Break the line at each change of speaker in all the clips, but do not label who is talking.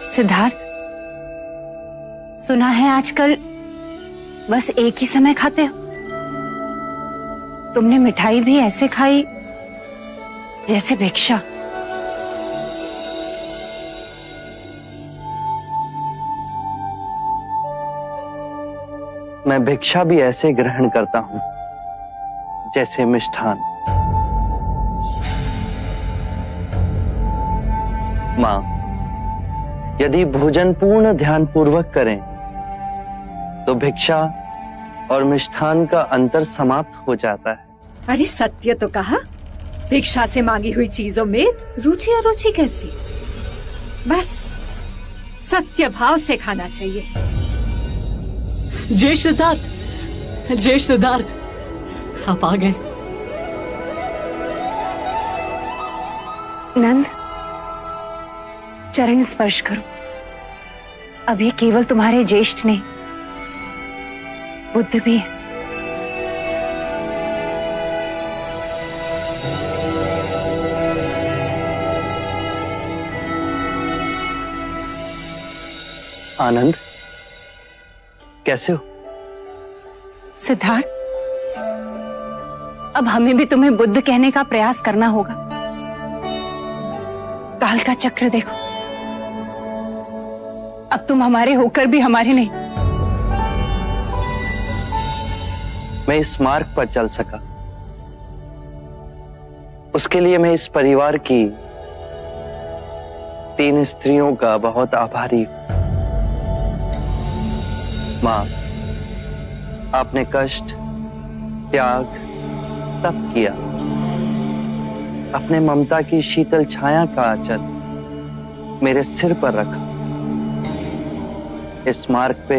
सिद्धार्थ, सुना है आजकल बस एक ही समय खाते हो। तुमने मिठाई भी ऐसे खाई जैसे भिक्षा।
मैं भिक्षा भी ऐसे ग्रहण करता हूं जैसे मिष्ठान। मां, यदि भोजन पूर्ण ध्यान पूर्वक करें तो भिक्षा और मिष्ठान का अंतर समाप्त हो जाता है।
अरे सत्य तो कहा, भिक्षा से मांगी हुई चीजों में रुचि अरुचि कैसी? बस सत्य भाव से खाना चाहिए।
जय सिद्धार्थ, जय सिद्धार्थ, आप आ गए।
नंद, चरण स्पर्श करो। अभी केवल तुम्हारे ज्येष्ठ नहीं, बुद्ध भी है।
आनंद, कैसे हो?
सिद्धार्थ, अब हमें भी तुम्हें बुद्ध कहने का प्रयास करना होगा। काल का चक्र देखो, अब तुम हमारे होकर भी हमारे नहीं।
मैं इस मार्ग पर चल सका, उसके लिए मैं इस परिवार की 3 स्त्रियों का बहुत आभारी हूं। मां, आपने कष्ट, त्याग तप किया। अपने ममता की शीतल छाया का आंचल मेरे सिर पर रखा। इस मार्ग पे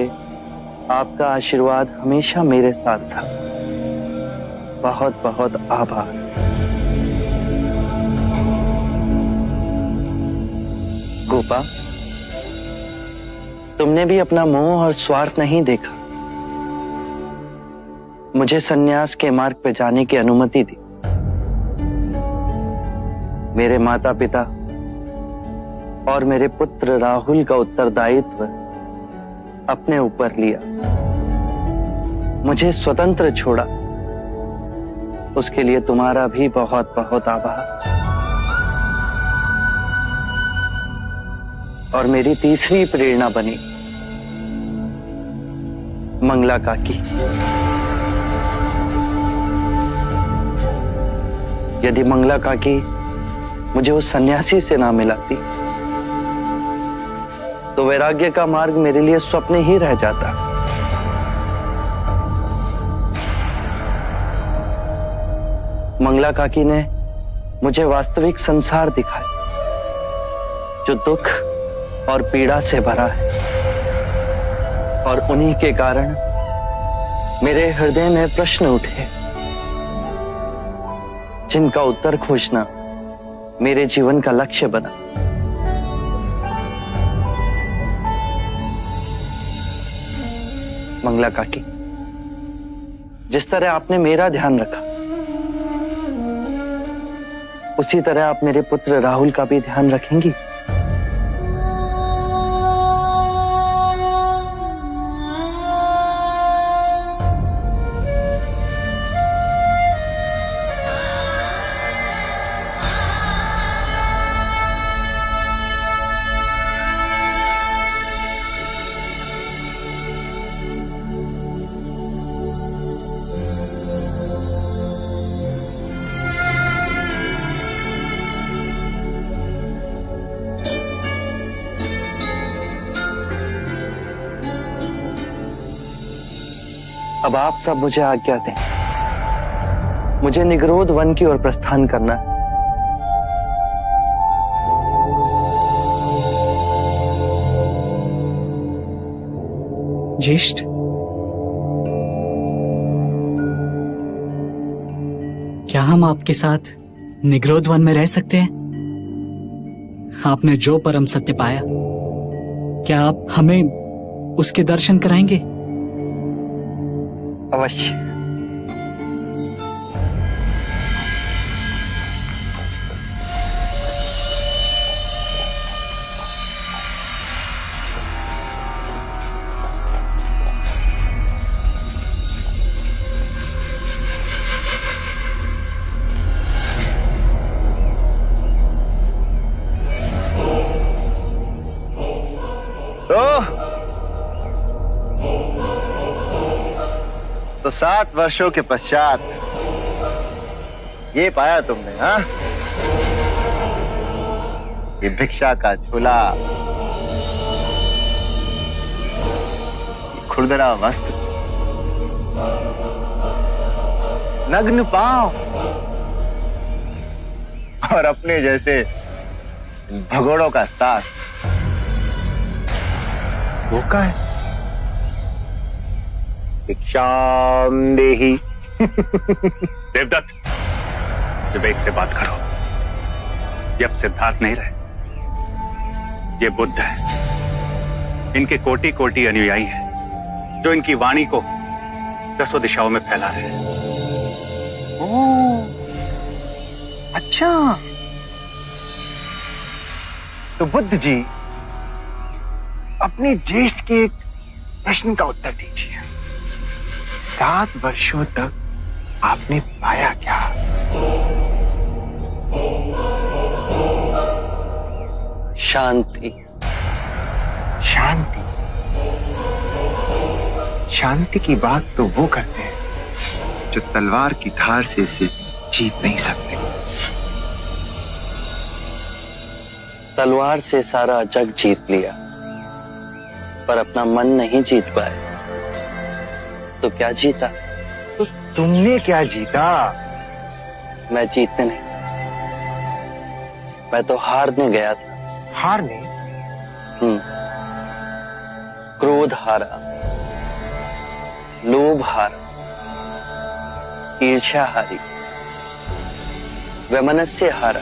आपका आशीर्वाद हमेशा मेरे साथ था। बहुत बहुत आभार। गोपा, तुमने भी अपना मोह और स्वार्थ नहीं देखा। मुझे सन्यास के मार्ग पे जाने की अनुमति दी। मेरे माता पिता और मेरे पुत्र राहुल का उत्तरदायित्व अपने ऊपर लिया, मुझे स्वतंत्र छोड़ा। उसके लिए तुम्हारा भी बहुत बहुत आभार। और मेरी तीसरी प्रेरणा बनी मंगला काकी। यदि मंगला काकी मुझे उस सन्यासी से ना मिलाती तो वैराग्य का मार्ग मेरे लिए स्वप्न ही रह जाता। मंगला काकी ने मुझे वास्तविक संसार दिखाया, जो दुख और पीड़ा से भरा है। और उन्हीं के कारण मेरे हृदय में प्रश्न उठे, जिनका उत्तर खोजना मेरे जीवन का लक्ष्य बना। मंगला काकी, जिस तरह आपने मेरा ध्यान रखा, उसी तरह आप मेरे पुत्र राहुल का भी ध्यान रखेंगी। अब आप सब मुझे आज्ञा दें। मुझे निगरोध वन की ओर प्रस्थान करना है।
ज्येष्ठ, क्या हम आपके साथ निगरोध वन में रह सकते हैं? आपने जो परम सत्य पाया, क्या आप हमें उसके दर्शन कराएंगे?
अवश्य।
तो 7 वर्षों के पश्चात ये पाया तुमने, हाँ? ये भिक्षा का झोला, खुरदरा वस्त्र, नग्न पांव और अपने जैसे भगोड़ों का साथ। वो का है? भिक्षाम देहि।
देवदत्त, विवेक से बात करो। ये अब सिद्धार्थ नहीं रहे, ये बुद्ध है। इनके कोटि कोटि अनुयायी हैं जो इनकी वाणी को 10 दिशाओं में फैला रहे हैं।
ओह, अच्छा। तो बुद्ध जी, अपने ज्येष्ठ के एक प्रश्न का उत्तर दीजिए। 7 वर्षों तक आपने पाया क्या?
शांति।
शांति। शांति की बात तो वो करते हैं जो तलवार की धार से इसे जीत नहीं सकते।
तलवार से सारा जग जीत लिया, पर अपना मन नहीं जीत पाए, तो क्या जीता?
तो तुमने क्या जीता?
मैं जीतने नहीं, मैं तो हारने गया था।
हारने?
क्रोध हारा, लोभ हारा, ईर्ष्या हारी, वैमनस्य हारा।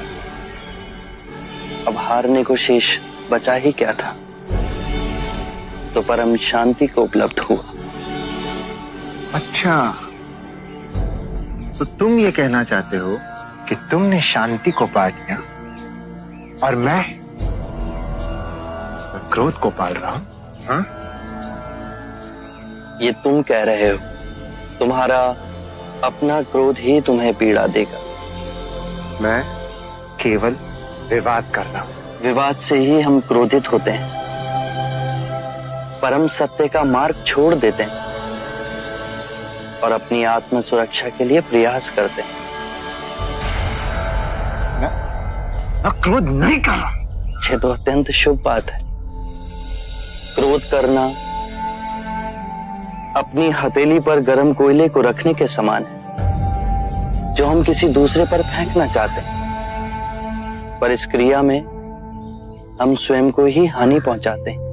अब हारने को शेष बचा ही क्या था? तो परम शांति को उपलब्ध हुआ।
अच्छा, तो तुम ये कहना चाहते हो कि तुमने शांति को पा लिया और मैं क्रोध को पाल रहा हूं, हाँ?
ये तुम कह रहे हो, तुम्हारा अपना क्रोध ही तुम्हें पीड़ा देगा।
मैं केवल विवाद कर रहा हूं।
विवाद से ही हम क्रोधित होते हैं, परम सत्य का मार्ग छोड़ देते हैं और अपनी आत्म सुरक्षा के लिए प्रयास करते हैं।
मैं क्रोध नहीं कर रहा।
ये तो अत्यंत शुभ बात है। क्रोध करना अपनी हथेली पर गर्म कोयले को रखने के समान है, जो हम किसी दूसरे पर फेंकना चाहते हैं, पर इस क्रिया में हम स्वयं को ही हानि पहुंचाते हैं।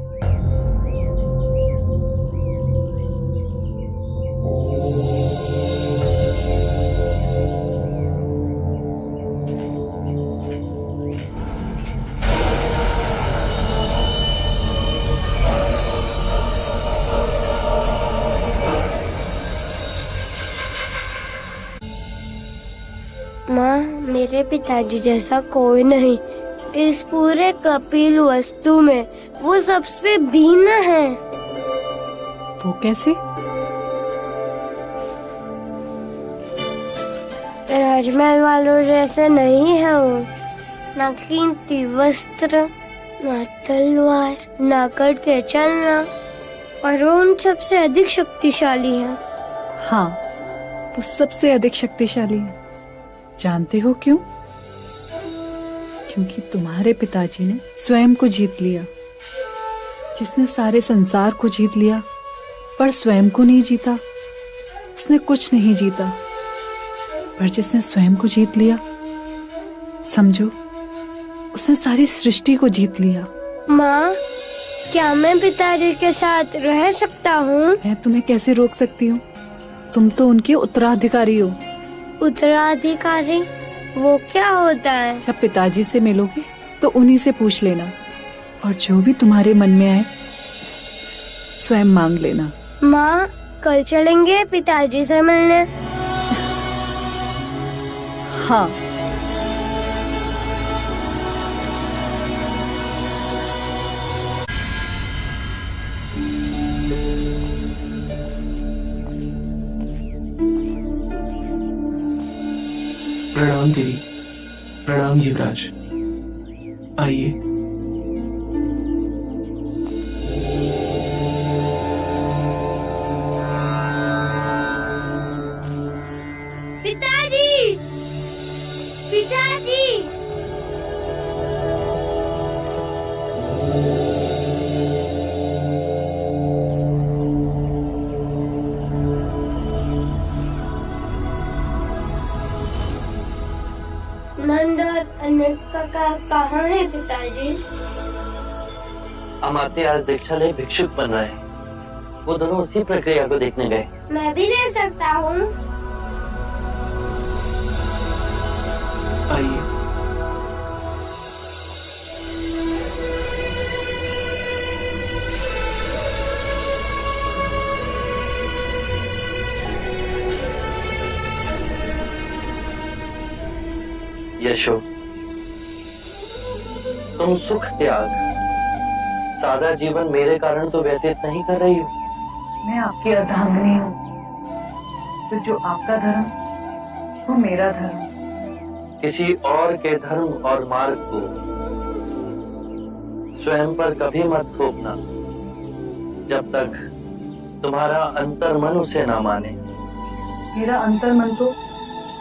माँ, मेरे पिताजी जैसा कोई नहीं। इस पूरे कपिल वस्तु में वो सबसे भिन्न है।
वो कैसे?
राजमहल वालों जैसे नहीं है वो। ना कीमती वस्त्र, ना तलवार, ना कट के चलना, और वो उन सबसे अधिक शक्तिशाली है।
हाँ, वो सबसे अधिक शक्तिशाली है। जानते हो क्यों? क्योंकि तुम्हारे पिताजी ने स्वयं को जीत लिया। जिसने सारे संसार को जीत लिया पर स्वयं को नहीं जीता, उसने कुछ नहीं जीता। पर जिसने स्वयं को जीत लिया, समझो उसने सारी सृष्टि को जीत लिया।
माँ, क्या मैं पिताजी के साथ रह सकता हूँ?
मैं तुम्हें कैसे रोक सकती हूँ? तुम तो उनके उत्तराधिकारी हो।
उत्तराधिकारी वो क्या होता है?
जब पिताजी से मिलोगे तो उन्हीं से पूछ लेना, और जो भी तुम्हारे मन में आए स्वयं मांग लेना।
माँ, कल चलेंगे पिताजी से मिलने?
हाँ।
प्रणाम देवी। प्रणाम युवराज। आइए।
आप कहाँ हैं पिताजी?
अमात्य आज दीक्षा ले भिक्षुक बन रहे हैं। वो दोनों उसी प्रक्रिया को देखने गए।
मैं भी दे सकता हूँ।
आइए।
यशो, तुम सुख त्याग सादा जीवन मेरे कारण तो व्यतीत नहीं कर रही हो।
मैं आपकी अर्धांगिनी हूँ, तो जो आपका धर्म वो मेरा धर्म।
किसी और के धर्म और मार्ग को स्वयं पर कभी मत थोपना जब तक तुम्हारा अंतर्मन उसे ना माने।
मेरा अंतर्मन तो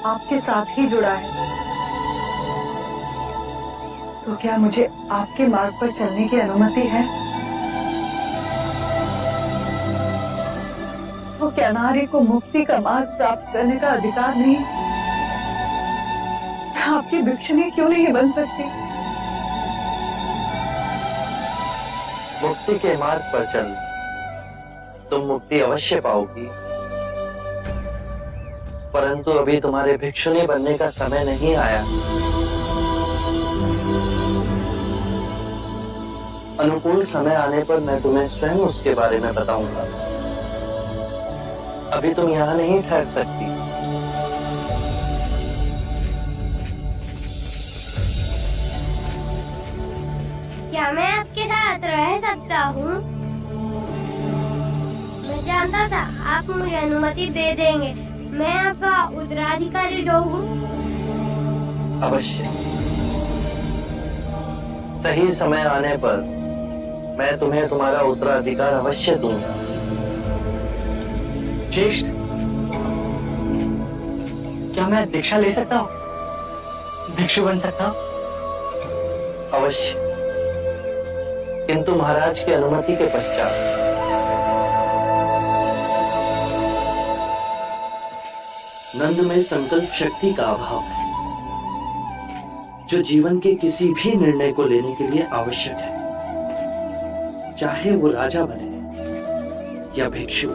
आपके साथ ही जुड़ा है, तो क्या मुझे आपके मार्ग पर चलने की अनुमति है? तो क्या नारी को मुक्ति का मार्ग प्राप्त करने का अधिकार नहीं? मैं आपकी भिक्षुणी क्यों नहीं बन सकती?
मुक्ति के मार्ग पर चल, तुम मुक्ति अवश्य पाओगी, परंतु अभी तुम्हारे भिक्षुणी बनने का समय नहीं आया। अनुकूल समय आने पर मैं तुम्हें स्वयं उसके बारे में बताऊंगा। अभी तुम यहाँ नहीं ठहर सकती।
क्या मैं आपके साथ रह सकता हूँ? मैं जानता था आप मुझे अनुमति दे देंगे। मैं आपका उत्तराधिकारी हूँ।
अवश्य, सही समय आने पर मैं तुम्हें तुम्हारा उत्तराधिकार अवश्य दूंगा।
ज्येष्ठ, क्या मैं दीक्षा ले सकता हूँ? भिक्षु बन सकता हूँ?
अवश्य, किंतु महाराज की अनुमति के पश्चात। नंद में संकल्प शक्ति का अभाव है, जो जीवन के किसी भी निर्णय को लेने के लिए आवश्यक है, चाहे वो राजा बने या भिक्षु।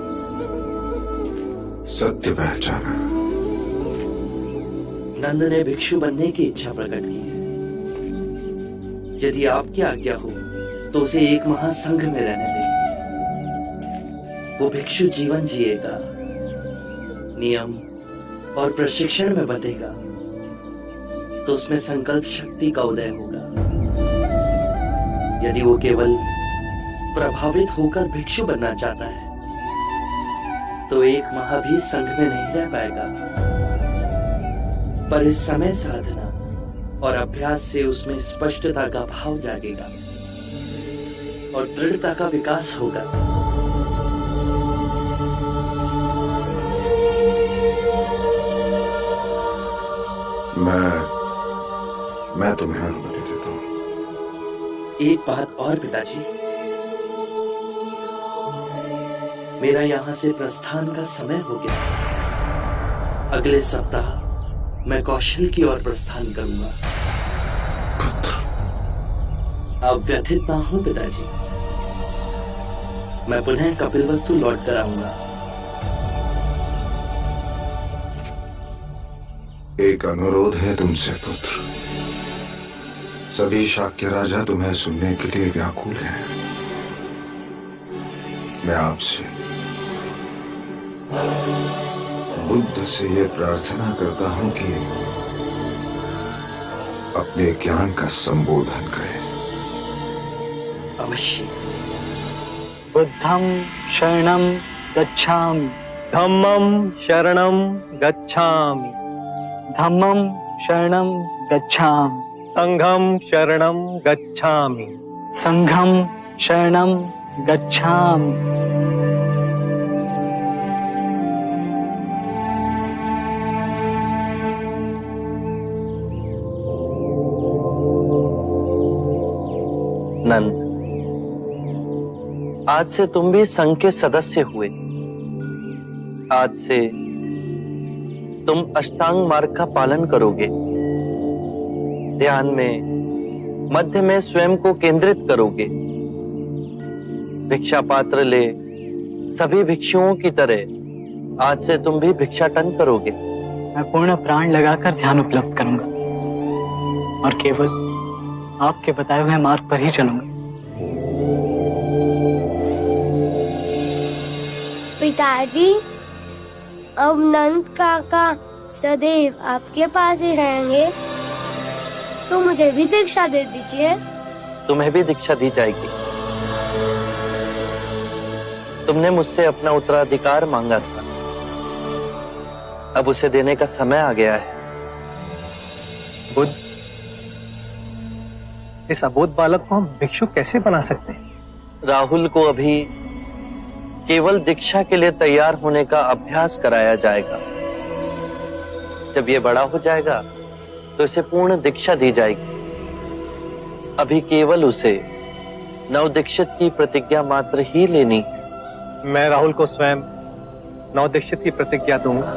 सत्य पहचाना।
नंद ने भिक्षु बनने की इच्छा प्रकट की है। यदि आपकी आज्ञा हो तो उसे एक महासंघ में रहने दें। वो भिक्षु जीवन जिएगा, नियम और प्रशिक्षण में बंधेगा, तो उसमें संकल्प शक्ति का उदय होगा। यदि वो केवल प्रभावित होकर भिक्षु बनना चाहता है तो एक माह भी संघ में नहीं रह पाएगा, पर इस समय साधना और अभ्यास से उसमें स्पष्टता का भाव जागेगा और दृढ़ता का विकास होगा।
मैं तुम्हें अनुमति देता हूँ।
एक बात और पिताजी, मेरा यहाँ से प्रस्थान का समय हो गया। अगले सप्ताह मैं कौशल की ओर प्रस्थान करूंगा। अब व्यथित ना हूं पिताजी, मैं पुनः कपिलवस्तु लौट कर आऊंगा।
एक अनुरोध है तुमसे पुत्र। सभी शाक्य राजा तुम्हें सुनने के लिए व्याकुल हैं। मैं आपसे बुद्ध से ये प्रार्थना करता हूं कि अपने ज्ञान का संबोधन करें।
अवश्य।
बुद्धं शरणं गच्छामि।
धम्मं शरणं गच्छामि।
धम्मं शरणं गच्छामि।
संघं शरणं गच्छामि।
संघं शरणं गच्छामि।
नंद, आज से तुम भी संघ के सदस्य हुए। आज से तुम अष्टांग मार्ग का पालन करोगे। ध्यान में मध्य में स्वयं को केंद्रित करोगे, भिक्षा पात्र ले सभी भिक्षुओं की तरह आज से तुम भी भिक्षाटन करोगे।
मैं पूर्ण प्राण लगाकर ध्यान उपलब्ध करूंगा और केवल आपके बताए हुए मार्ग पर ही चलूंगा।
पिताजी, अब नंद काका सदैव आपके पास ही रहेंगे, तो मुझे भी दीक्षा दे दीजिए।
तुम्हें भी दीक्षा दी जाएगी। तुमने मुझसे अपना उत्तराधिकार मांगा था, अब उसे देने का समय आ गया है।
बुद्ध, इस अबोध बालक को हम भिक्षु कैसे बना सकते हैं?
राहुल को अभी केवल दीक्षा के लिए तैयार होने का अभ्यास कराया जाएगा। जब ये बड़ा हो जाएगा तो इसे पूर्ण दीक्षा दी जाएगी। अभी केवल उसे नवदीक्षित की प्रतिज्ञा मात्र ही लेनी है।
मैं राहुल को स्वयं नवदीक्षित की प्रतिज्ञा दूंगा।